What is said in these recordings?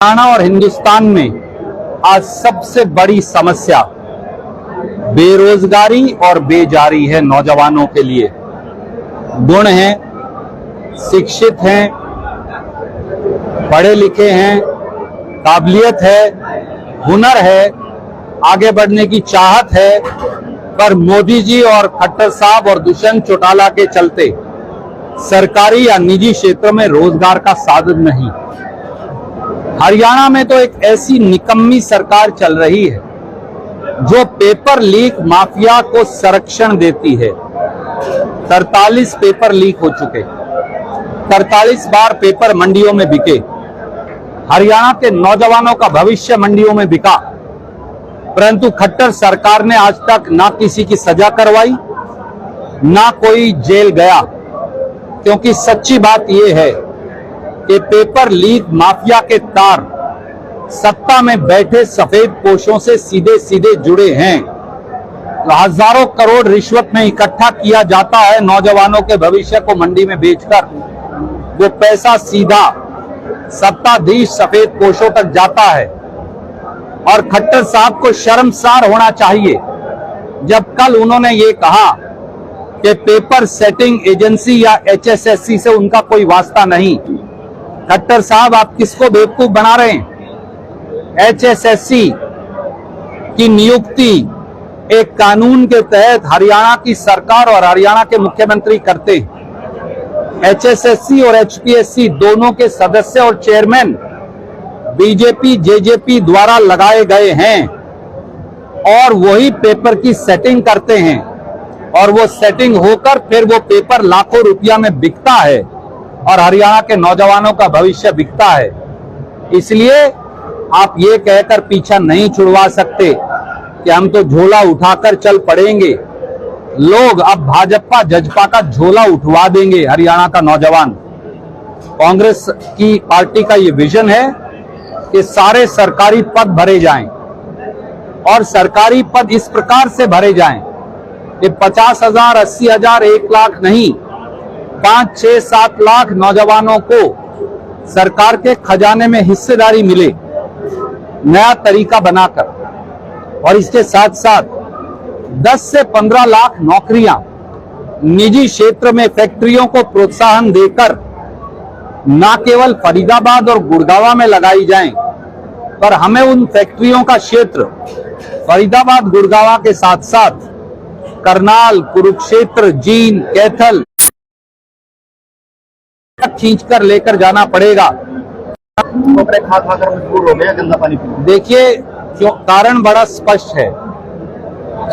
हरियाणा और हिंदुस्तान में आज सबसे बड़ी समस्या बेरोजगारी और बेजारी है। नौजवानों के लिए गुण हैं, शिक्षित हैं, पढ़े लिखे हैं, काबिलियत है, हुनर है, आगे बढ़ने की चाहत है, पर मोदी जी और खट्टर साहब और दुष्यंत चौटाला के चलते सरकारी या निजी क्षेत्र में रोजगार का साधन नहीं। हरियाणा में तो एक ऐसी निकम्मी सरकार चल रही है जो पेपर लीक माफिया को संरक्षण देती है। 43 पेपर लीक हो चुके, 43 बार पेपर मंडियों में बिके। हरियाणा के नौजवानों का भविष्य मंडियों में बिका, परंतु खट्टर सरकार ने आज तक ना किसी की सजा करवाई, ना कोई जेल गया। क्योंकि सच्ची बात यह है कि पेपर लीक माफिया के तार सत्ता में बैठे सफेद पोशों से सीधे सीधे जुड़े हैं। हजारों करोड़ रिश्वत में इकट्ठा किया जाता है नौजवानों के भविष्य को मंडी में बेचकर। वो पैसा सीधा सत्ताधीश सफेद पोशों तक जाता है। और खट्टर साहब को शर्मसार होना चाहिए जब कल उन्होंने ये कहा कि पेपर सेटिंग एजेंसी या HSSC से उनका कोई वास्ता नहीं। खट्टर साहब, आप किसको बेवकूफ बना रहे हैं? HSSC की नियुक्ति एक कानून के तहत हरियाणा की सरकार और हरियाणा के मुख्यमंत्री करते हैं। HSSC और HPSC दोनों के सदस्य और चेयरमैन बीजेपी JJP द्वारा लगाए गए हैं और वही पेपर की सेटिंग करते हैं और वो सेटिंग होकर फिर वो पेपर लाखों रुपया में बिकता है और हरियाणा के नौजवानों का भविष्य बिकता है। इसलिए आप ये कहकर पीछा नहीं छुड़वा सकते कि हम तो झोला उठाकर चल पड़ेंगे। लोग अब भाजपा जजपा का झोला उठवा देंगे। हरियाणा का नौजवान, कांग्रेस की पार्टी का ये विजन है कि सारे सरकारी पद भरे जाएं और सरकारी पद इस प्रकार से भरे जाएं कि 50,000, 80,000, 1 लाख नहीं, 5, 6, 7 लाख नौजवानों को सरकार के खजाने में हिस्सेदारी मिले, नया तरीका बनाकर। और इसके साथ साथ 10 से 15 लाख नौकरियां निजी क्षेत्र में फैक्ट्रियों को प्रोत्साहन देकर न केवल फरीदाबाद और गुड़गांव में लगाई जाएं, पर हमें उन फैक्ट्रियों का क्षेत्र फरीदाबाद गुड़गांव के साथ साथ करनाल, कुरुक्षेत्र, जींद, कैथल खींचकर लेकर जाना पड़ेगा। खाकर मजबूर हो गया गंदा पानी। देखिए, क्यों कारण बड़ा स्पष्ट है।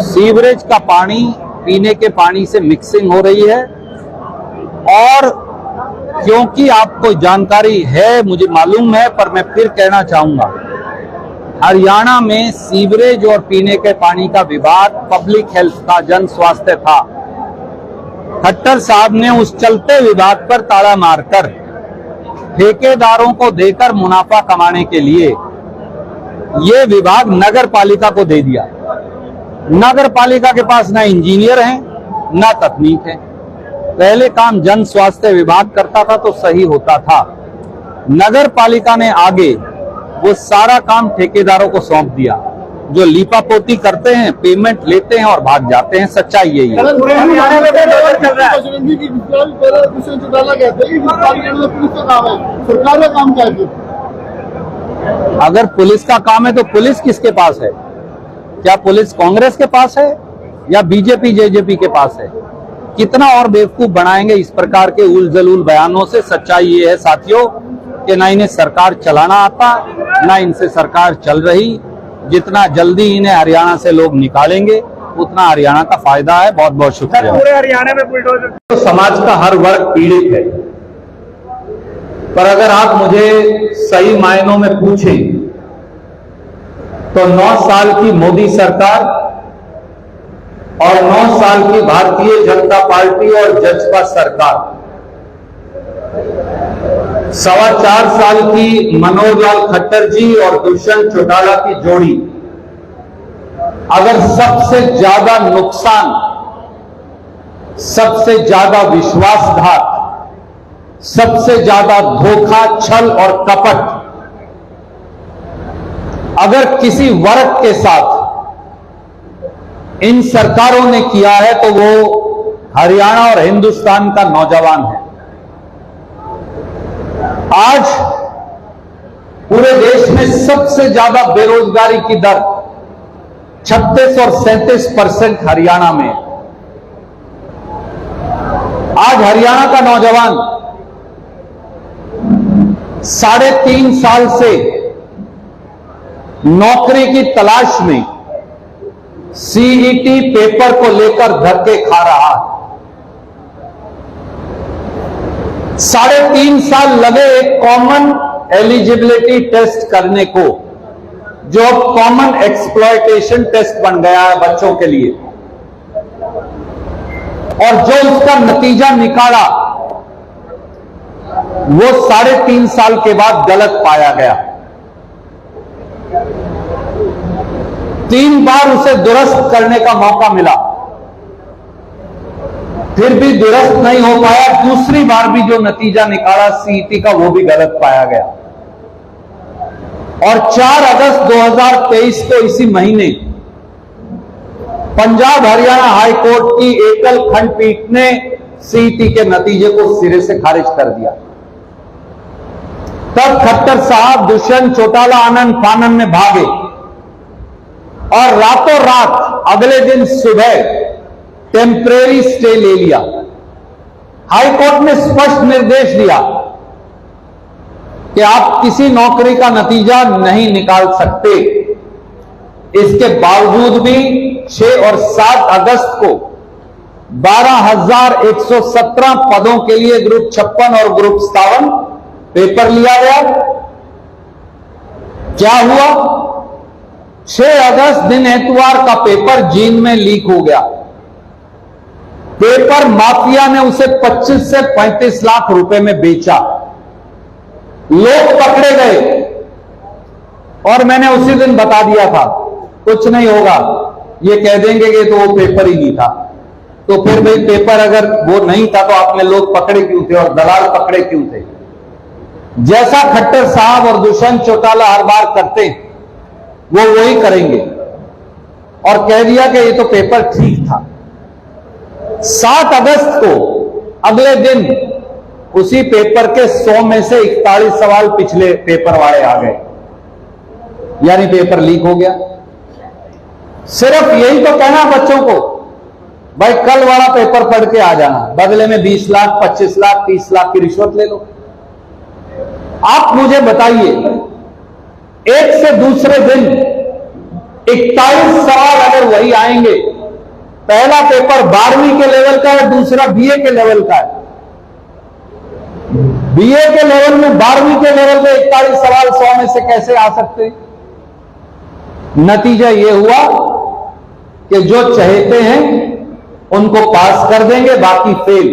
सीवरेज का पानी पीने के पानी से मिक्सिंग हो रही है और क्योंकि आपको जानकारी है, मुझे मालूम है, पर मैं फिर कहना चाहूंगा, हरियाणा में सीवरेज और पीने के पानी का विभाग पब्लिक हेल्थ का, जन स्वास्थ्य था। खट्टर साहब ने उस चलते विभाग पर ताला मारकर ठेकेदारों को देकर मुनाफा कमाने के लिए ये विभाग नगर पालिका को दे दिया। नगर पालिका के पास ना इंजीनियर हैं, ना तकनीक है। पहले काम जन स्वास्थ्य विभाग करता था तो सही होता था। नगर पालिका ने आगे वो सारा काम ठेकेदारों को सौंप दिया, जो लीपापोती करते हैं, पेमेंट लेते हैं और भाग जाते हैं। सच्चाई यही है। अगर पुलिस का काम है तो पुलिस किसके पास है? क्या पुलिस कांग्रेस के पास है या बीजेपी JJP के पास है? कितना और बेवकूफ बनाएंगे इस प्रकार के उल-जलूल बयानों से। सच्चाई ये है साथियों कि ना इन्हें सरकार चलाना आता, ना इनसे सरकार चल रही। जितना जल्दी इन्हें हरियाणा से लोग निकालेंगे उतना हरियाणा का फायदा है। बहुत बहुत शुक्रिया। पूरे हरियाणा में बुलडोजर। तो समाज का हर वर्ग पीड़ित है, पर अगर आप मुझे सही मायनों में पूछें तो 9 साल की मोदी सरकार और 9 साल की भारतीय जनता पार्टी और जजपा सरकार, 4.25 साल की मनोहर लाल खट्टर जी और दुष्यंत चौटाला की जोड़ी, अगर सबसे ज्यादा नुकसान, सबसे ज्यादा विश्वासघात, सबसे ज्यादा धोखा, छल और कपट अगर किसी वर्ग के साथ इन सरकारों ने किया है तो वो हरियाणा और हिंदुस्तान का नौजवान है। आज पूरे देश में सबसे ज्यादा बेरोजगारी की दर 36 और 37% हरियाणा में। आज हरियाणा का नौजवान 3.5 साल से नौकरी की तलाश में सीईटी पेपर को लेकर धक्के खा रहा है। 3.5 साल लगे एक कॉमन एलिजिबिलिटी टेस्ट करने को, जो अब कॉमन एक्सप्लॉयटेशन टेस्ट बन गया है बच्चों के लिए, और जो उसका नतीजा निकाला वो 3.5 साल के बाद गलत पाया गया। 3 बार उसे दुरुस्त करने का मौका मिला, फिर भी दुरुस्त नहीं हो पाया। दूसरी बार भी जो नतीजा निकाला सीईटी का वो भी गलत पाया गया। और 4 अगस्त 2023 को इसी महीने पंजाब हरियाणा हाई कोर्ट की एकल खंडपीठ ने सीईटी के नतीजे को सिरे से खारिज कर दिया। तब खट्टर साहब, दुष्यंत चौटाला, आनंद फानन में भागे और रातों रात अगले दिन सुबह टेम्परेरी स्टे ले लिया। हाई कोर्ट ने स्पष्ट निर्देश दिया कि आप किसी नौकरी का नतीजा नहीं निकाल सकते। इसके बावजूद भी 6 और 7 अगस्त को 12,117 पदों के लिए ग्रुप 56 और ग्रुप 57 पेपर लिया गया। क्या हुआ? 6 अगस्त दिन एतवार का पेपर जींद में लीक हो गया। पेपर माफिया ने उसे 25 से 35 लाख रुपए में बेचा। लोग पकड़े गए और मैंने उसी दिन बता दिया था कुछ नहीं होगा, ये कह देंगे कि तो वो पेपर ही नहीं था। तो फिर भाई पेपर अगर वो नहीं था तो आपने लोग पकड़े क्यों थे और दलाल पकड़े क्यों थे? जैसा खट्टर साहब और दुष्यंत चौटाला हर बार करते हैं वो वही करेंगे और कह दिया कि ये तो पेपर ठीक था। 7 अगस्त को अगले दिन उसी पेपर के 100 में से 41 सवाल पिछले पेपर वाले आ गए, यानी पेपर लीक हो गया। सिर्फ यही तो कहना बच्चों को, भाई कल वाला पेपर पढ़ के आ जाना, बदले में 20 लाख, 25 लाख, 30 लाख की रिश्वत ले लो। आप मुझे बताइए, एक से दूसरे दिन 41 सवाल अगर वही आएंगे, पहला पेपर 12वीं के लेवल का है, दूसरा बीए के लेवल का है। बीए के लेवल में 12वीं के लेवल में 41 सवाल 100 में से कैसे आ सकते? नतीजा यह हुआ कि जो चाहते हैं उनको पास कर देंगे, बाकी फेल।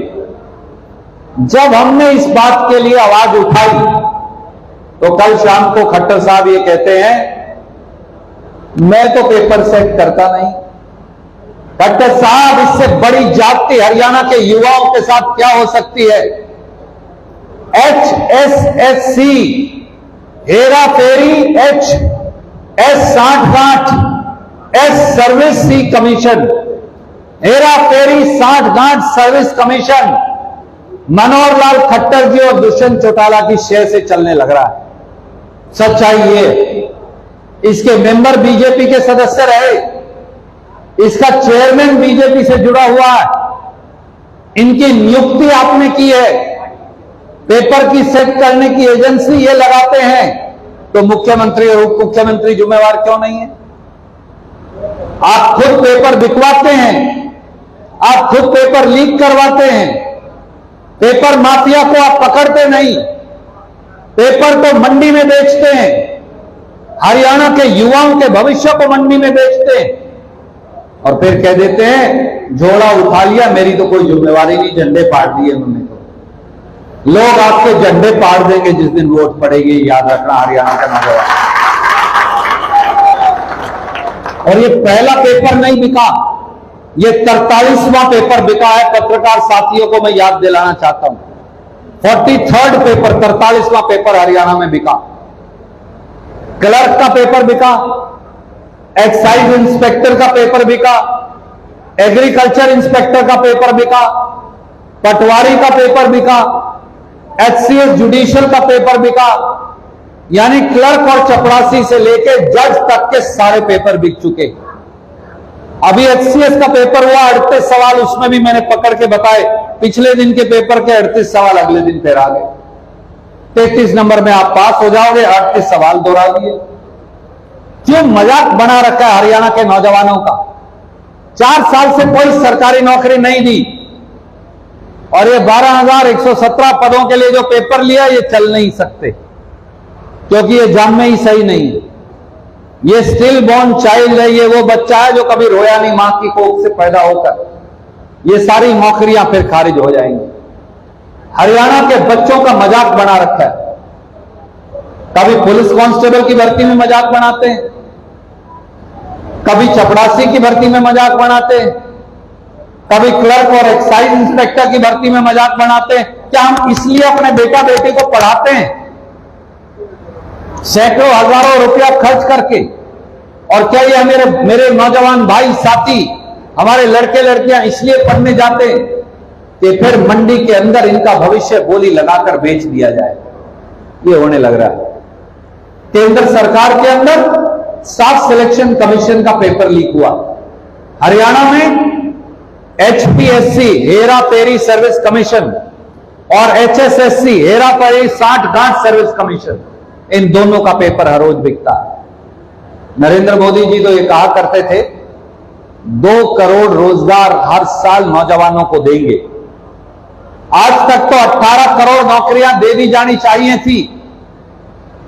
जब हमने इस बात के लिए आवाज उठाई तो कल शाम को खट्टर साहब ये कहते हैं मैं तो पेपर सेट करता नहीं। खट्टर साहब, इससे बड़ी जाति हरियाणा के युवाओं के साथ क्या हो सकती है? HSSC हेरा फेरी, HS 60 S सर्विस सी कमीशन, हेरा फेरी 60 सर्विस कमीशन मनोहर लाल खट्टर जी और दुष्यंत चौटाला की शय से चलने लग रहा है। सच्चाई ये, इसके मेंबर बीजेपी के सदस्य रहे, इसका चेयरमैन बीजेपी से जुड़ा हुआ है, इनकी नियुक्ति आपने की है, पेपर की सेट करने की एजेंसी ये लगाते हैं, तो मुख्यमंत्री और उप मुख्यमंत्री जिम्मेवार क्यों नहीं है? आप खुद पेपर बिकवाते हैं, आप खुद पेपर लीक करवाते हैं, पेपर माफिया को आप पकड़ते नहीं, पेपर को मंडी में बेचते हैं, हरियाणा के युवाओं के भविष्य को मंडी में बेचते हैं और फिर कह देते हैं झोला उठा लिया, मेरी तो कोई जिम्मेवारी नहीं, झंडे पाड़ दिए उन्होंने। तो लोग आपके झंडे पाड़ देंगे जिस दिन वोट पड़ेगी, याद रखना हरियाणा का नौजवान। और ये पहला पेपर नहीं बिका, ये 43वां पेपर बिका है। पत्रकार साथियों को मैं याद दिलाना चाहता हूं, 43rd पेपर, 43वां पेपर हरियाणा में बिका। क्लर्क का पेपर बिका, एक्साइज इंस्पेक्टर का पेपर बिका, एग्रीकल्चर इंस्पेक्टर का पेपर बिका, पटवारी का पेपर बिका, एचसीएस जुडिशियल का पेपर बिका। यानी क्लर्क और चपरासी से लेके जज तक के सारे पेपर बिक चुके। अभी एचसीएस का पेपर हुआ, 38 सवाल उसमें भी मैंने पकड़ के बताए। पिछले दिन के पेपर के 38 सवाल अगले दिन फिर आ गए। 33 नंबर में आप पास हो जाओगे, 38 सवाल दोहरा दिए। क्यों मजाक बना रखा है हरियाणा के नौजवानों का। 4 साल से कोई सरकारी नौकरी नहीं दी और ये 12,117 पदों के लिए जो पेपर लिया ये चल नहीं सकते, क्योंकि ये जन्म में ही सही नहीं है। ये स्टिल बॉर्न चाइल्ड है, ये वो बच्चा है जो कभी रोया नहीं मां की कोख से पैदा होकर। ये सारी नौकरियां फिर खारिज हो जाएंगी। हरियाणा के बच्चों का मजाक बना रखा है। कभी पुलिस कांस्टेबल की भर्ती में मजाक बनाते हैं, कभी चपरासी की भर्ती में मजाक बनाते हैं, कभी क्लर्क और एक्साइज इंस्पेक्टर की भर्ती में मजाक बनाते हैं। क्या हम इसलिए अपने बेटा बेटी को पढ़ाते हैं सैकड़ों हजारों रुपया खर्च करके? और क्या ये मेरे नौजवान भाई साथी, हमारे लड़के लड़कियां इसलिए पढ़ने जाते हैं कि फिर मंडी के अंदर इनका भविष्य बोली लगाकर बेच दिया जाए? ये होने लग रहा है। केंद्र सरकार के अंदर स्टाफ सिलेक्शन कमीशन का पेपर लीक हुआ। हरियाणा में HPSC Hera ferry service commission और एचएसएससी हेरा फेरी साठगांठ सर्विस कमीशन, इन दोनों का पेपर हर रोज बिकता है। नरेंद्र मोदी जी तो ये कहा करते थे 2 करोड़ रोजगार हर साल नौजवानों को देंगे। आज तक तो 18 करोड़ नौकरियां दे दी जानी चाहिए थी,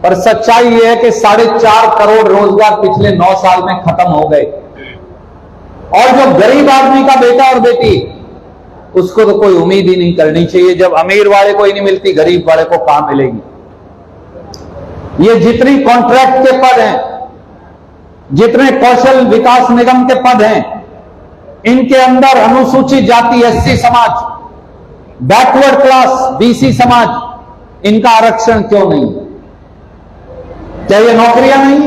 पर सच्चाई यह है कि 4.5 करोड़ रोजगार पिछले 9 साल में खत्म हो गए। और जो गरीब आदमी का बेटा और बेटी, उसको तो कोई उम्मीद ही नहीं करनी चाहिए। जब अमीर वाले को ही नहीं मिलती, गरीब वाले को कहां मिलेगी? ये जितनी कॉन्ट्रैक्ट के पद हैं, जितने कौशल विकास निगम के पद हैं, इनके अंदर अनुसूचित जाति एससी समाज, बैकवर्ड क्लास बीसी समाज, इनका आरक्षण क्यों नहीं? क्या ये नौकरियां नहीं?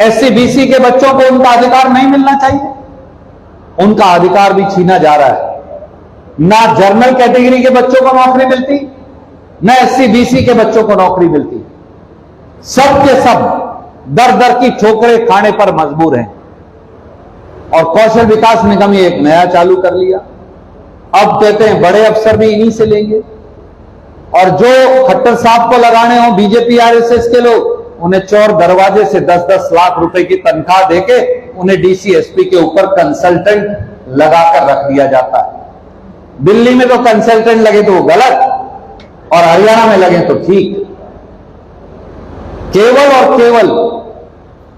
एससी बीसी के बच्चों को उनका अधिकार नहीं मिलना चाहिए? उनका अधिकार भी छीना जा रहा है। ना जनरल कैटेगरी के बच्चों को नौकरी मिलती, ना एससी बीसी के बच्चों को नौकरी मिलती। सब के सब दर दर की ठोकरें खाने पर मजबूर हैं। और कौशल विकास निगम ये एक नया चालू कर लिया। अब कहते हैं बड़े अफसर भी इन्हीं से लेंगे, और जो खट्टर साहब को लगाने हो बीजेपी आरएसएस के लोग, उन्हें चोर दरवाजे से 10-10 लाख रुपए की तनख्वाह देके उन्हें डीसी एसपी के ऊपर कंसल्टेंट लगाकर रख दिया जाता है। दिल्ली में तो कंसल्टेंट लगे तो वो गलत, और हरियाणा में लगे तो ठीक। केवल और केवल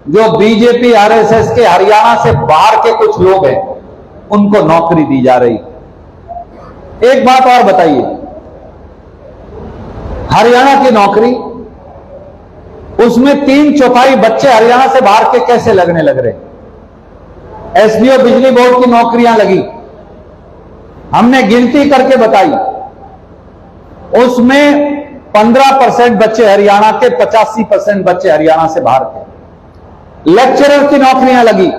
जो बीजेपी आरएसएस के हरियाणा से बाहर के कुछ लोग हैं, उनको नौकरी दी जा रही। एक बात और बताइए, हरियाणा की नौकरी, उसमें 3/4 बच्चे हरियाणा से बाहर के कैसे लगने लग रहे? एसडीओ बिजली बोर्ड की नौकरियां लगी, हमने गिनती करके बताई, उसमें 15% बच्चे हरियाणा के, 85% बच्चे हरियाणा से बाहर के। लेक्चरर की नौकरियां लगी,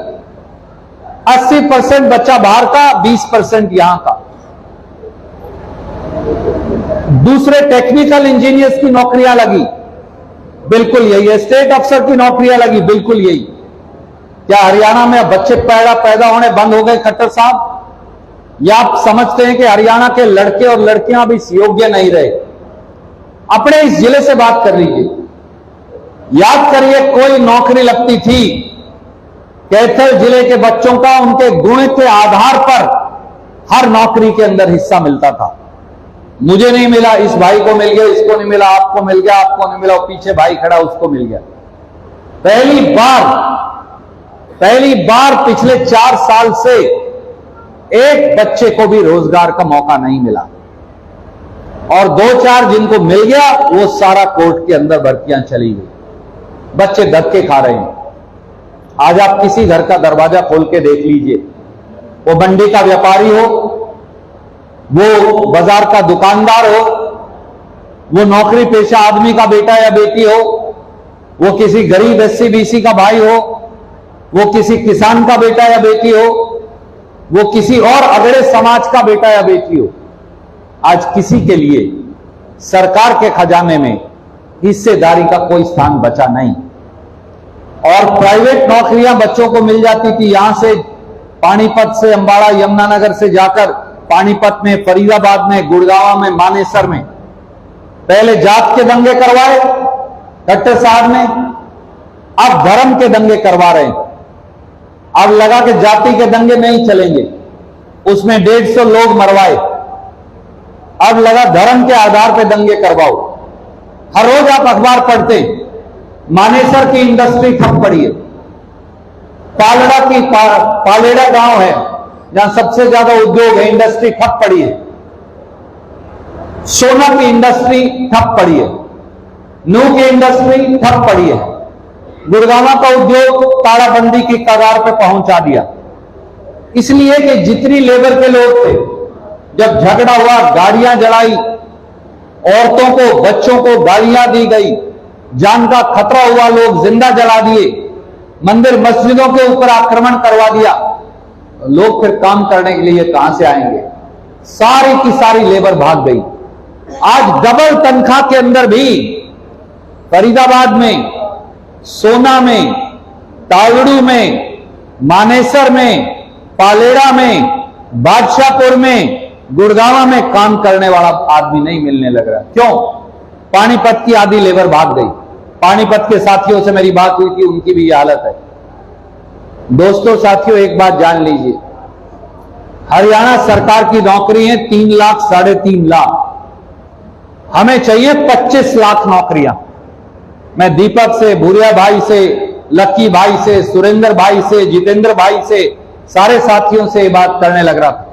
80% बच्चा बाहर का, 20% यहां का। दूसरे टेक्निकल इंजीनियर्स की नौकरियां लगी, बिल्कुल यही। स्टेट अफसर की नौकरियां लगी, बिल्कुल यही। क्या हरियाणा में बच्चे पैदा होने बंद हो गए खट्टर साहब? या आप समझते हैं कि हरियाणा के लड़के और लड़कियां भी योग्य नहीं रहे? अपने इस जिले से बात कर लीजिए। याद करिए, कोई नौकरी लगती थी, कैथल जिले के बच्चों का उनके गुण के आधार पर हर नौकरी के अंदर हिस्सा मिलता था। मुझे नहीं मिला, इस भाई को मिल गया, इसको नहीं मिला, आपको मिल गया, आपको नहीं मिला, पीछे भाई खड़ा उसको मिल गया। पहली बार पिछले 4 साल से एक बच्चे को भी रोजगार का मौका नहीं मिला, और 2-4 जिनको मिल गया वो सारा कोर्ट के अंदर भर्तियां चली गई। बच्चे धक्के खा रहे हैं। आज आप किसी घर का दरवाजा खोल के देख लीजिए, वो मंडी का व्यापारी हो, वो बाजार का दुकानदार हो, वो नौकरी पेशा आदमी का बेटा या बेटी हो, वो किसी गरीब एससी बीसी का भाई हो, वो किसी किसान का बेटा या बेटी हो, वो किसी और अगड़े समाज का बेटा या बेटी हो, आज किसी के लिए सरकार के खजाने में हिस्सेदारी का कोई स्थान बचा नहीं। और प्राइवेट नौकरियां बच्चों को मिल जाती थी, यहां से पानीपत से, अंबाड़ा, यमुनानगर से जाकर पानीपत में, फरीदाबाद में, गुड़गांव में, मानेसर में पहले जात के दंगे करवाए खट्टर साहब ने, अब धर्म के दंगे करवा रहे हैं। अब लगा कि जाति के दंगे नहीं चलेंगे, उसमें 150 लोग मरवाए, अब लगा धर्म के आधार पर दंगे करवाओ। हर रोज आप अखबार पढ़ते, मानेसर की इंडस्ट्री ठप पड़ी है, पालेड़ा गांव है जहां सबसे ज्यादा उद्योग है, इंडस्ट्री ठप पड़ी है। सोना की इंडस्ट्री ठप पड़ी है, नूह की इंडस्ट्री ठप पड़ी है, गुड़गांव का उद्योग तालाबंदी की कगार पर पहुंचा दिया। इसलिए कि जितनी लेबर के लोग थे, जब झगड़ा हुआ, गाड़ियां जलाई, औरतों को, बच्चों को गालियां दी गई, जान का खतरा हुआ, लोग जिंदा जला दिए, मंदिर मस्जिदों के ऊपर आक्रमण करवा दिया, लोग फिर काम करने के लिए कहां से आएंगे? सारी की सारी लेबर भाग गई। आज डबल तनख्वाह के अंदर भी फरीदाबाद में, सोना में, तावड़ू में, मानेसर में, पालेड़ा में, बादशाहपुर में, गुड़गांव में काम करने वाला आदमी नहीं मिलने लग रहा। क्यों? पानीपत की आधी लेबर भाग गई। पानीपत के साथियों से मेरी बात हुई थी, उनकी भी यह हालत है। दोस्तों, साथियों, एक बात जान लीजिए, हरियाणा सरकार की नौकरी है 3 लाख, 3.5 लाख। हमें चाहिए 25 लाख नौकरियां। मैं दीपक से, भूरिया भाई से, लक्की भाई से, सुरेंद्र भाई से, जितेंद्र भाई से, सारे साथियों से बात करने लग रहा था।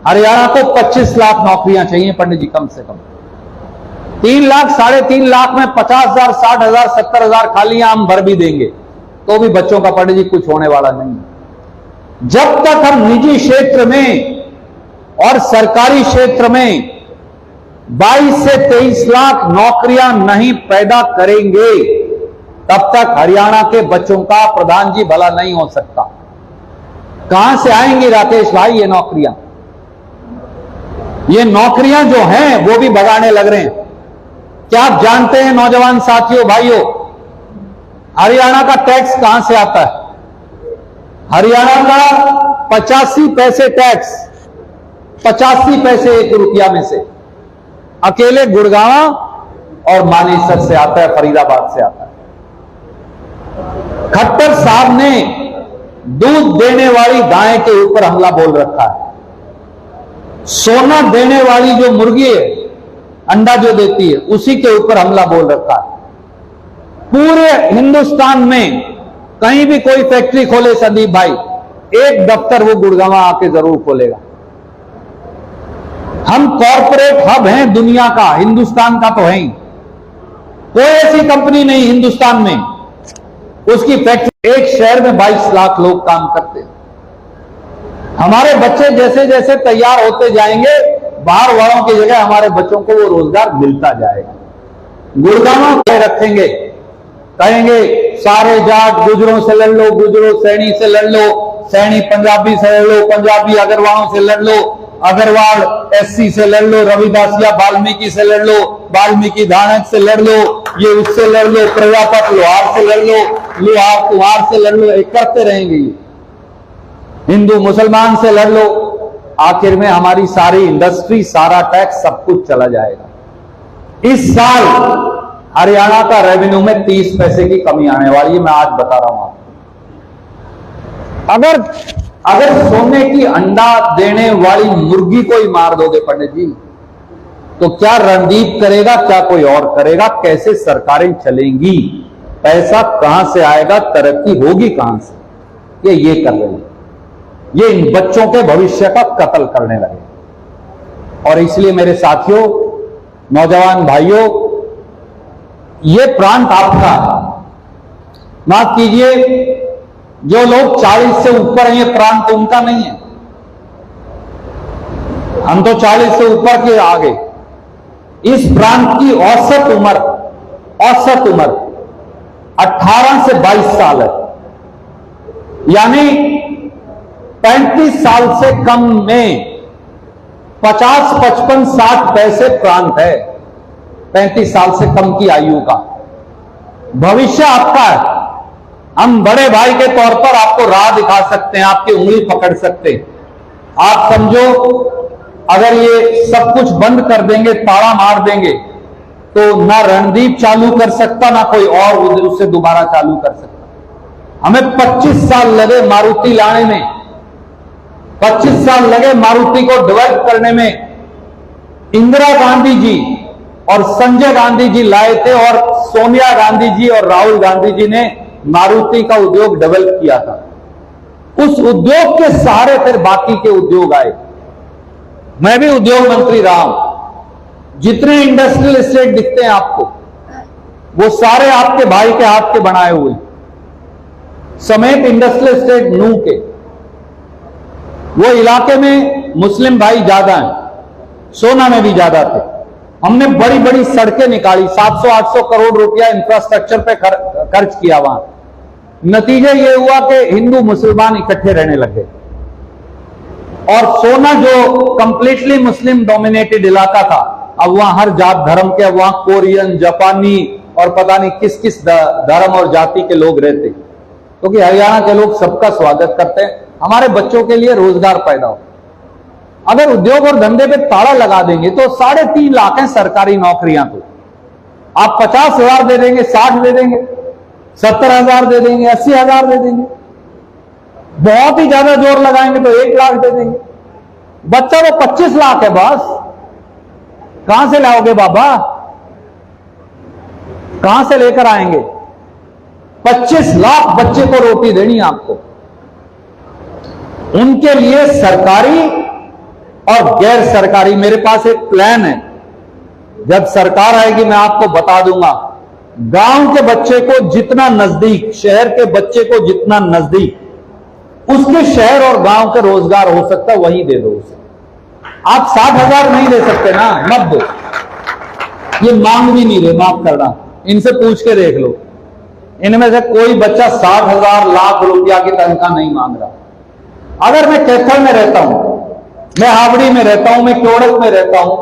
हरियाणा को 25 लाख नौकरियां चाहिए पंडित जी, कम से कम। 3 लाख, 3.5 लाख में 50,000, 60,000, 70,000 खालियां हम भर भी देंगे तो भी बच्चों का पंडित जी कुछ होने वाला नहीं। जब तक हम निजी क्षेत्र में और सरकारी क्षेत्र में 22 से 23 लाख नौकरियां नहीं पैदा करेंगे, तब तक हरियाणा के बच्चों का प्रधान जी भला नहीं हो सकता। कहां से आएंगी राकेश भाई ये नौकरियां? ये नौकरियां जो हैं वो भी भगाने लग रहे हैं। क्या आप जानते हैं नौजवान साथियों, भाइयों, हरियाणा का टैक्स कहां से आता है? हरियाणा का 85 पैसे टैक्स, 85 पैसे 1 रुपया में से अकेले गुड़गांव और मानेसर से आता है, फरीदाबाद से आता है। खट्टर साहब ने दूध देने वाली गाय के ऊपर हमला बोल रखा है। सोना देने वाली जो मुर्गी है, अंडा जो देती है, उसी के ऊपर हमला बोल रखा है। पूरे हिंदुस्तान में कहीं भी कोई फैक्ट्री खोले संदीप भाई, एक दफ्तर वो गुड़गांव आके जरूर खोलेगा। हम कॉरपोरेट हब हैं दुनिया का, हिंदुस्तान का तो है ही। कोई ऐसी कंपनी नहीं हिंदुस्तान में उसकी फैक्ट्री। एक शहर में 22 लाख लोग काम करते हैं। हमारे बच्चे जैसे जैसे तैयार होते जाएंगे, बाहर वालों की जगह हमारे बच्चों को वो रोजगार मिलता जाएगा। गुड़गांव रखेंगे, कहेंगे सारे जाट गुजरों से लड़ लो, गुजरों सैनी से लड़ लो, सैनी पंजाबी से लड़ लो, पंजाबी अग्रवालों से लड़ लो, अग्रवाल एससी से लड़ लो, रविदासिया वाल्मीकि से लड़ लो, वाल्मीकि धानक से लड़ लो, ये उससे लड़ लो, प्रजापत लोहार से लड़ लो, लोहार कुहार से लड़ लो, एक करते रहेंगे। ये हिंदू मुसलमान से लड़ लो, आखिर में हमारी सारी इंडस्ट्री, सारा टैक्स, सब कुछ चला जाएगा। इस साल हरियाणा का रेवेन्यू में 30 पैसे की कमी आने वाली है, मैं आज बता रहा हूं आपको। अगर सोने की अंडा देने वाली मुर्गी को ही मार दोगे पंडित जी, तो क्या रणदीप करेगा, क्या कोई और करेगा? कैसे सरकारें चलेंगी? पैसा कहां से आएगा? तरक्की होगी कहां से? ये कर रहे हैं, ये इन बच्चों के भविष्य का कत्ल करने लगे। और इसलिए मेरे साथियों, नौजवान भाइयों, ये प्रांत आपका, माफ कीजिए, जो लोग 40 से ऊपर हैं, ये प्रांत उनका नहीं है। हम तो 40 से ऊपर के आगे। इस प्रांत की औसत उम्र 18 से 22 साल है, यानी 35 साल से कम में 50, 55, 60 पैसे प्रांत है। 35 साल से कम की आयु का भविष्य आपका है। हम बड़े भाई के तौर पर आपको राह दिखा सकते हैं, आपकी उंगली पकड़ सकते हैं। आप समझो, अगर ये सब कुछ बंद कर देंगे, ताला मार देंगे, तो ना रणदीप चालू कर सकता, ना कोई और उससे दोबारा चालू कर सकता। हमें 25 साल लगे मारुति लाने में, 25 साल लगे मारुति को डेवलप करने में। इंदिरा गांधी जी और संजय गांधी जी लाए थे, और सोनिया गांधी जी और राहुल गांधी जी ने मारुति का उद्योग डेवलप किया था। उस उद्योग के सहारे फिर बाकी के उद्योग आए। मैं भी उद्योग मंत्री रहा हूं। जितने इंडस्ट्रियल एस्टेट दिखते हैं आपको, वो सारे आपके भाई के हाथ के बनाए हुए, समेत इंडस्ट्रियल एस्टेट नू के। वो इलाके में मुस्लिम भाई ज्यादा हैं, सोना में भी ज्यादा थे। हमने बड़ी बड़ी सड़कें निकाली, 700-800 करोड़ रुपया इंफ्रास्ट्रक्चर पे खर्च किया वहां। नतीजा ये हुआ कि हिंदू मुसलमान इकट्ठे रहने लगे, और सोना जो कंप्लीटली मुस्लिम डोमिनेटेड इलाका था, अब वहां हर जात धर्म के, अब वहां कोरियन, जापानी और पता नहीं किस किस धर्म और जाति के लोग रहते, क्योंकि हरियाणा के लोग सबका स्वागत करते हैं। हमारे बच्चों के लिए रोजगार पैदा हो। अगर उद्योग और धंधे पे ताला लगा देंगे तो 3.5 लाख है सरकारी नौकरियां। तो आप 50,000 दे देंगे, 60 दे देंगे, 70,000 दे देंगे, 80,000 दे देंगे, बहुत ही ज्यादा जोर लगाएंगे तो 1 लाख दे देंगे। बच्चा तो 25 लाख है बस। कहां से लाओगे बाबा, कहां से लेकर आएंगे? 25 लाख बच्चे को रोटी देनी आपको। उनके लिए सरकारी और गैर सरकारी, मेरे पास एक प्लान है, जब सरकार आएगी मैं आपको बता दूंगा। गांव के बच्चे को जितना नजदीक, शहर के बच्चे को जितना नजदीक उसके शहर और गांव के रोजगार हो सकता है, वही दे दो उसे। आप 60,000 नहीं दे सकते ना, मत दो। ये मांग भी नहीं रहे, माफ करना, इनसे पूछ के देख लो, इनमें से कोई बच्चा 60,000 लाख रुपया की तनख्वाह नहीं मांग रहा। अगर मैं कैथल में रहता हूं, मैं हावड़ी में रहता हूं, मैं क्योड़क में रहता हूं,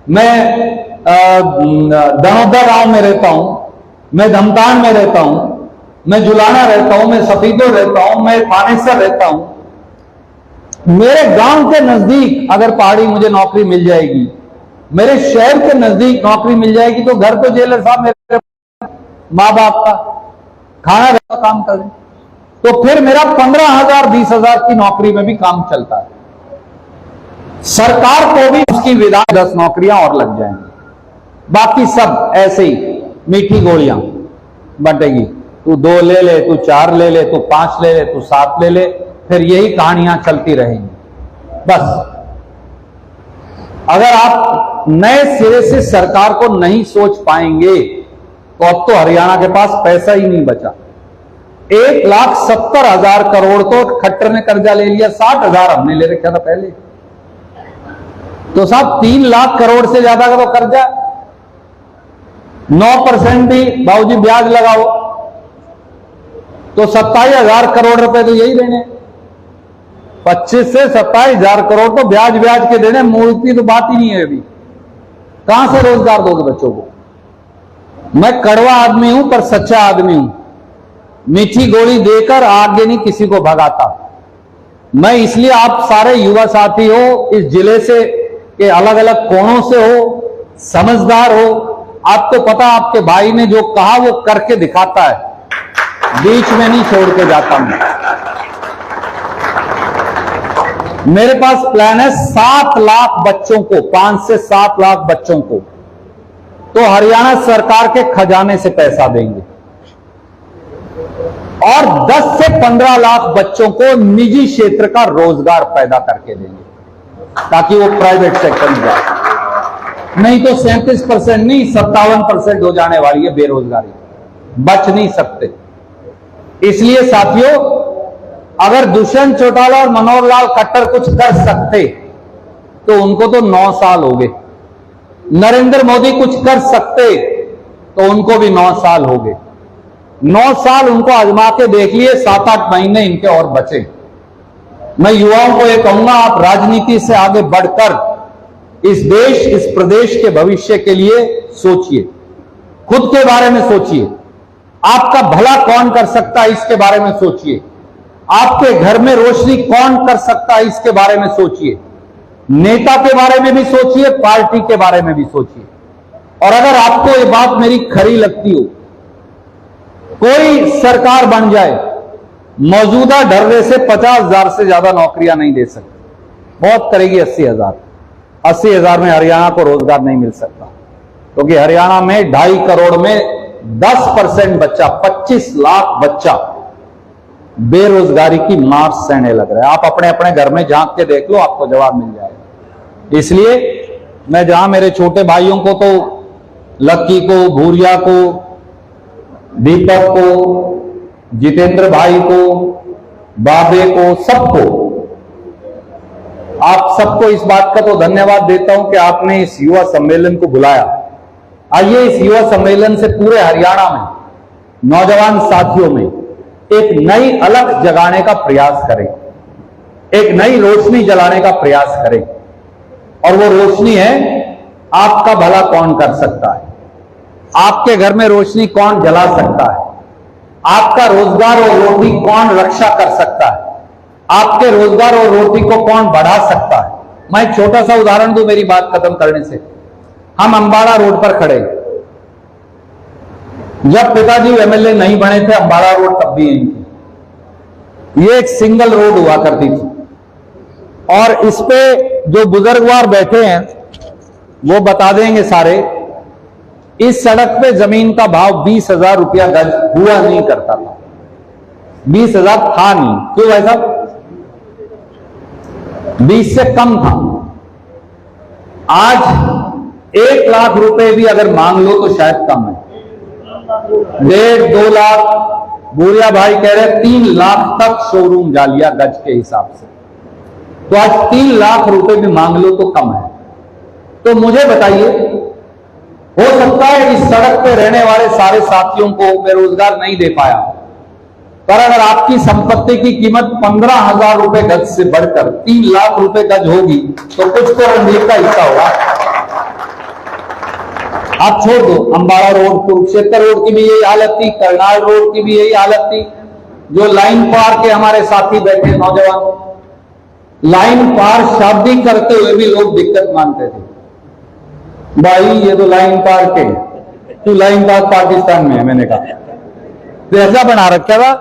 मैं दनोदर गांव में रहता हूं, मैं धमतान में रहता हूं, मैं जुलाना रहता हूं, मैं सफीदो रहता हूं, मैं थानेसर रहता हूं। मेरे गांव के नजदीक अगर पहाड़ी मुझे नौकरी मिल जाएगी, मेरे शहर के नजदीक नौकरी मिल जाएगी, तो घर तो जेलर साहब मेरे माँ बाप का खाना रहता काम करें, तो फिर मेरा 15,000 20,000 की नौकरी में भी काम चलता है। सरकार को भी उसकी विधा 10 नौकरियां और लग जाएंगी, बाकी सब ऐसे ही मीठी गोलियां बटेगी। तू 2 ले ले, तू 4 ले ले, तू 5 ले ले, तू 7 ले ले, फिर यही कहानियां चलती रहेंगी बस। अगर आप नए सिरे से सरकार को नहीं सोच पाएंगे तो अब तो हरियाणा के पास पैसा ही नहीं बचा। 1,70,000 करोड़ तो खट्टर ने कर्जा ले लिया, 60,000 हमने ले रखा था पहले, तो साहब 3 लाख करोड़ से ज्यादा का तो कर्जा। 9% भी बाबूजी ब्याज लगाओ तो 27,000 करोड़ रुपए तो यही देने। 25 से 27,000 करोड़ तो ब्याज ब्याज के देने, मूल की तो बात ही नहीं है। अभी कहां से रोजगार दोगे बच्चों को? मैं कड़वा आदमी हूं पर सच्चा आदमी हूं, मीठी गोली देकर आगे नहीं किसी को भगाता। मैं इसलिए, आप सारे युवा साथी हो, इस जिले से के अलग अलग कोणों से हो, समझदार हो, आपको पता आपके भाई ने जो कहा वो करके दिखाता है, बीच में नहीं छोड़ के जाता हूं। मेरे पास प्लान है 7 लाख बच्चों को, 5 से 7 लाख बच्चों को तो हरियाणा सरकार के खजाने से पैसा देंगे, और 10 से 15 लाख बच्चों को निजी क्षेत्र का रोजगार पैदा करके देंगे, ताकि वो प्राइवेट सेक्टर में जाए। नहीं तो 37% नहीं 57% हो जाने वाली है बेरोजगारी, बच नहीं सकते। इसलिए साथियों, अगर दुष्यंत चौटाला और मनोहर लाल खट्टर कुछ कर सकते तो उनको तो 9 साल हो गए। नरेंद्र मोदी कुछ कर सकते तो उनको भी 9 साल हो गए। 9 साल उनको आजमा के देख लिए, 7-8 महीने इनके और बचे। मैं युवाओं को यह कहूंगा, आप राजनीति से आगे बढ़कर इस देश, इस प्रदेश के भविष्य के लिए सोचिए, खुद के बारे में सोचिए, आपका भला कौन कर सकता है इसके बारे में सोचिए, आपके घर में रोशनी कौन कर सकता है इसके बारे में सोचिए, नेता के बारे में भी सोचिए, पार्टी के बारे में भी सोचिए। और अगर आपको ये बात मेरी खरी लगती हो, कोई सरकार बन जाए, मौजूदा ढर्रे से 50,000 से ज्यादा नौकरियां नहीं दे सकती, बहुत करेगी 80,000। 80,000 में हरियाणा को रोजगार नहीं मिल सकता, क्योंकि हरियाणा में 2.5 करोड़ में 10% बच्चा, 25 लाख बच्चा बेरोजगारी की मार सहने लग रहा है। आप अपने अपने घर में झांक के देख लो, आपको जवाब मिल जाएगा। इसलिए मैं जहां मेरे छोटे भाइयों को, तो लक्की को, भूरिया को, दीपक को, जितेंद्र भाई को, बाबे को, सबको, आप सबको इस बात का तो धन्यवाद देता हूं कि आपने इस युवा सम्मेलन को बुलाया। आइए इस युवा सम्मेलन से पूरे हरियाणा में नौजवान साथियों में एक नई अलख जगाने का प्रयास करें, एक नई रोशनी जलाने का प्रयास करें। और वो रोशनी है, आपका भला कौन कर सकता है, आपके घर में रोशनी कौन जला सकता है, आपका रोजगार और रोटी कौन रक्षा कर सकता है, आपके रोजगार और रोटी को कौन बढ़ा सकता है। मैं एक छोटा सा उदाहरण दूं मेरी बात खत्म करने से। हम अंबाड़ा रोड पर खड़े, जब पिताजी एमएलए नहीं बने थे, अंबाड़ा रोड तब भी यही थी। ये एक सिंगल रोड हुआ करती थी, और इस पे जो बुजुर्गवार बैठे हैं वो बता देंगे सारे, इस सड़क पे जमीन का भाव 20,000 रुपया गज हुआ नहीं करता था। 20,000 था नहीं, क्यों भाई साहब? 20 से कम था। आज 1 लाख रुपए भी अगर मांग लो तो शायद कम है। 1.5-2 लाख, भूरिया भाई कह रहे 3 लाख तक शोरूम जा लिया गज के हिसाब से। तो आज 3 लाख रुपए भी मांग लो तो कम है। तो मुझे बताइए, हो सकता है इस सड़क पे रहने वाले सारे साथियों को मैं रोजगार नहीं दे पाया, पर अगर आपकी संपत्ति की कीमत 15,000 रुपए गज से बढ़कर 3 लाख रुपए गज होगी तो कुछ तो रणदीप का हिस्सा होगा। आप छोड़ दो, अंबाड़ा रोड, कुरुक्षेत्र रोड की भी यही हालत थी, करनाल रोड की भी यही हालत थी। जो लाइन पार के हमारे साथी बैठे नौजवान, लाइन पार शादी करते हुए भी लोग दिक्कत मानते थे। भाई ये तो लाइन पार के, तू लाइन पार पाकिस्तान में है। मैंने कहा तो ऐसा बना रखा था,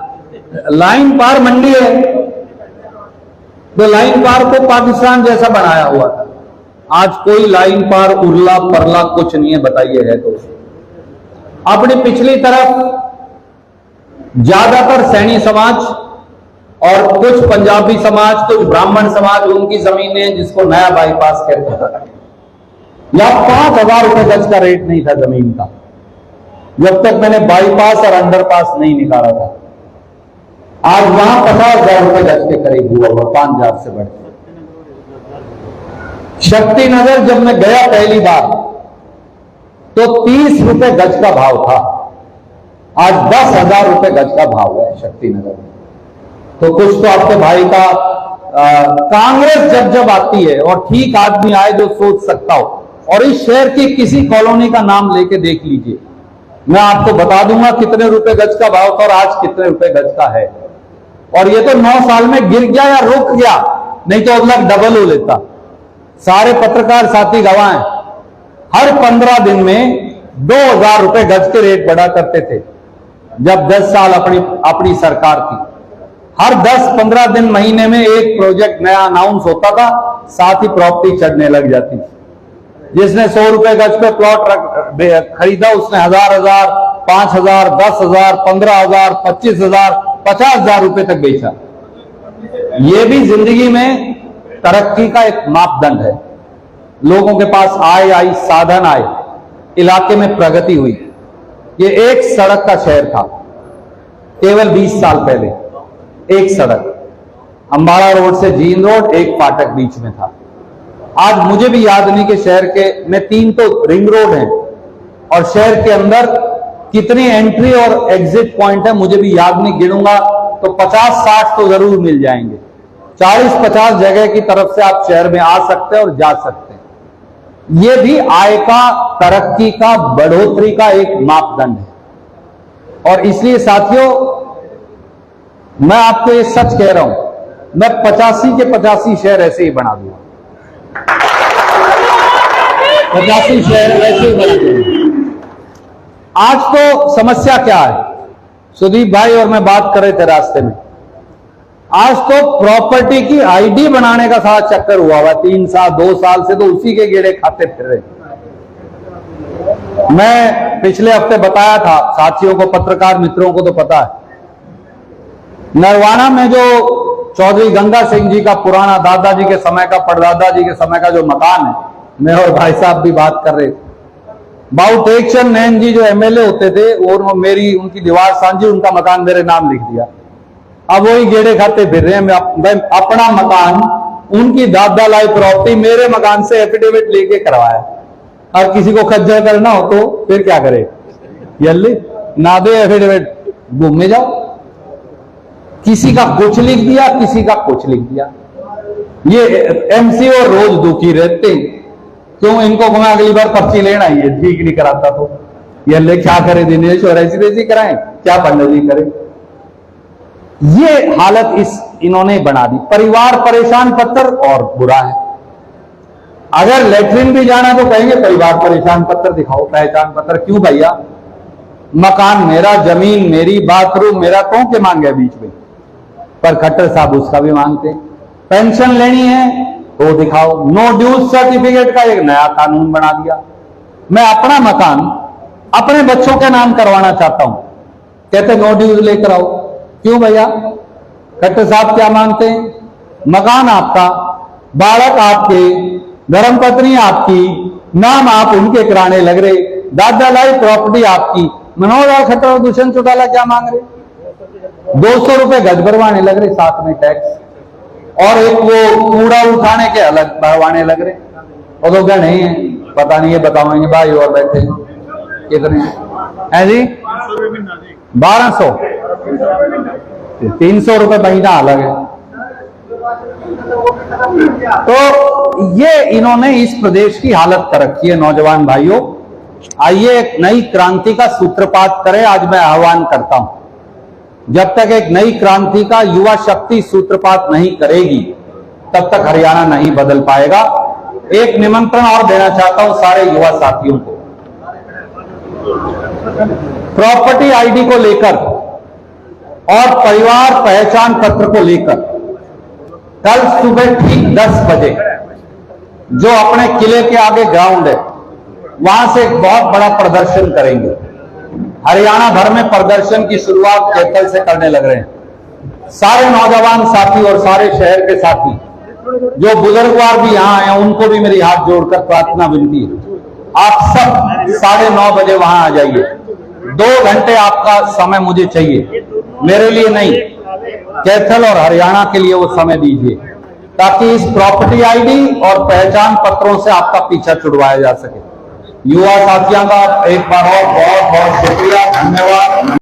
लाइन पार मंडी है, तो लाइन पार को पाकिस्तान जैसा बनाया हुआ था। आज कोई लाइन पार उरला परला कुछ नहीं है, बताइए है तो। अपनी पिछली तरफ ज्यादातर सैनी समाज और कुछ पंजाबी समाज, कुछ ब्राह्मण समाज, उनकी जमीनें जिसको नया बाईपास कहते हैं, या 5,000 रुपए गज का रेट नहीं था जमीन का, जब तक मैंने बाईपास और अंडरपास नहीं निकाला था। आज वहां 50,000 रुपए गज के करीब हुआ, 5,000 से बढ़। शक्ति नगर जब मैं गया पहली बार तो 30 रुपए गज का भाव था, आज 10,000 रुपए गज का भाव है शक्ति नगर में। तो कुछ तो आपके भाई का कांग्रेस जब आती है और ठीक आदमी आए जो सोच सकता हो, और इस शहर की किसी कॉलोनी का नाम लेके देख लीजिए, मैं आपको बता दूंगा कितने रुपए गज का भाव था और आज कितने रुपए गज का है। और ये तो 9 साल में गिर गया या रुक गया, नहीं तो अगला डबल हो लेता। सारे पत्रकार साथी गवाह हैं, हर 15 दिन में 2,000 रुपए गज के रेट बढ़ा करते थे जब 10 साल अपनी सरकार थी। हर 10-15 दिन महीने में एक प्रोजेक्ट नया अनाउंस होता था, साथ ही प्रॉपर्टी चढ़ने लग जाती थी। जिसने 100 रुपए गज पे प्लॉट खरीदा उसने 1,000, 5,000, 10,000, 15,000, 25,000, 50,000 रुपए तक बेचा। ये भी जिंदगी में तरक्की का एक मापदंड है। लोगों के पास आय आई, साधन आए, इलाके में प्रगति हुई। ये एक सड़क का शहर था केवल 20 साल पहले, एक सड़क, अंबाड़ा रोड से जींद रोड, एक फाटक बीच में था। आज मुझे भी याद नहीं कि शहर के में 3 तो रिंग रोड हैं और शहर के अंदर कितनी एंट्री और एग्जिट पॉइंट है मुझे भी याद नहीं, गिनूंगा तो 50-60 तो जरूर मिल जाएंगे। 40-50 जगह की तरफ से आप शहर में आ सकते हैं और जा सकते हैं। ये भी आय का, तरक्की का, बढ़ोतरी का एक मापदंड है। और इसलिए साथियों, मैं आपको ये सच कह रहा हूं, मैं 85 के 85 शहर ऐसे ही बना दूंगा। 85 शहर ऐसे ही बना दूंगा। आज तो समस्या क्या है, सुदीप भाई और मैं बात कर रहे थे रास्ते में, आज तो प्रॉपर्टी की आईडी बनाने का सारा चक्कर हुआ हुआ। 3 साल 2 साल से तो उसी के गेड़े खाते फिर रहे। मैं पिछले हफ्ते बताया था साथियों को, पत्रकार मित्रों को तो पता है, नरवाना में जो चौधरी गंगा सिंह जी का पुराना, दादाजी के समय का, परदादा जी के समय का जो मकान है, मैं और भाई साहब भी बात कर रहे थे, बाबू टेकचंद नैन जी जो एमएलए होते थे, और मेरी उनकी दीवार सांझी, उनका मकान मेरे नाम लिख दिया। अब वही गेड़े खाते फिर रहे हैं। मैं अपना मकान, उनकी दादा लाई प्रॉपर्टी मेरे मकान से एफिडेविट लेके करवाया। और किसी को खज्जल करना हो तो फिर क्या करे, यल्ली ना दे एफिडेविट, घूमने जाओ। किसी का कुछ लिख दिया, किसी का कुछ लिख दिया। ये एमसीओ रोज दुखी रहते, क्यों इनको मैं अगली बार पर्ची लेना ही है, ठीक नहीं कराता तो यल्ले क्या करे, दिनेश और ऐसी तैसी कराएं, क्या पंडित जी करे। ये हालत इन्होंने बना दी। परिवार परेशान पत्र और बुरा है। अगर लेटरिन भी जाना तो कहेंगे परिवार परेशान पत्र दिखाओ, पहचान पत्र। क्यों भैया, मकान मेरा, जमीन मेरी, बाथरूम मेरा, कौन के मांगे बीच में? पर खट्टर साहब उसका भी मांगते। पेंशन लेनी है तो दिखाओ। नो ड्यूज सर्टिफिकेट का एक नया कानून बना दिया। मैं अपना मकान अपने बच्चों के नाम करवाना चाहता हूं, कहते नो ड्यूज लेकर आओ। क्यों भैया, खट्टर साहब क्या मांगते हैं? मकान आपका, बालक आपके, धर्मपत्नी आपकी, नाम आप उनके कराने लग रहे, दादा लाई प्रॉपर्टी आपकी। मनोहर लाल खट्टर और दुष्यंत चौटाला क्या मांग रहे? 200 रुपए गज भरवाने लग रहे, साथ में टैक्स, और एक वो कूड़ा उठाने के अलग भरवाने लग रहे। और तो क्या नहीं है, पता नहीं है, बताओगे भाई और बैठे कितने है जी? 1200, 300 रुपए महीना अलग है। तो ये इन्होंने इस प्रदेश की हालत कर रखी है। नौजवान भाइयों, आइए एक नई क्रांति का सूत्रपात करें। आज मैं आह्वान करता हूं, जब तक एक नई क्रांति का युवा शक्ति सूत्रपात नहीं करेगी, तब तक हरियाणा नहीं बदल पाएगा। एक निमंत्रण और देना चाहता हूं सारे युवा साथियों को। प्रॉपर्टी आईडी को लेकर और परिवार पहचान पत्र को लेकर कल सुबह ठीक 10 बजे जो अपने किले के आगे ग्राउंड है, वहां से एक बहुत बड़ा प्रदर्शन करेंगे। हरियाणा भर में प्रदर्शन की शुरुआत कैथल से करने लग रहे हैं। सारे नौजवान साथी और सारे शहर के साथी, जो बुजुर्गवार भी यहां आए, उनको भी मेरी हाथ जोड़कर प्रार्थना विनती है, आप सब 9:30 बजे वहां आ जाइए। 2 घंटे आपका समय मुझे चाहिए, मेरे लिए नहीं, कैथल और हरियाणा के लिए वो समय दीजिए, ताकि इस प्रॉपर्टी आईडी और पहचान पत्रों से आपका पीछा छुड़वाया जा सके। युवा साथियों का एक बार और बहुत बहुत शुक्रिया, धन्यवाद।